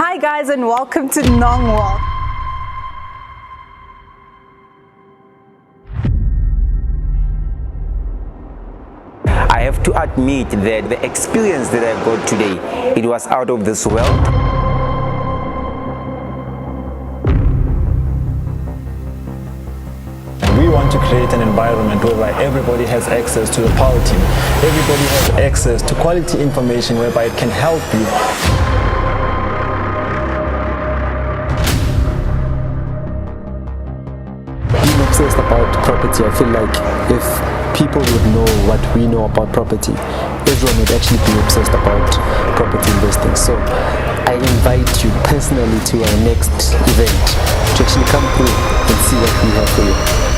Hi guys, and welcome to Nong. I have to admit that the experience that I got today, it was out of this world. We want to create an environment whereby everybody has access to the power team. Everybody has access to quality information whereby it can help you. Being obsessed about property, I feel like if people would know what we know about property, everyone would actually be obsessed about property investing. So I invite you personally to our next event to actually come through and see what we have for you.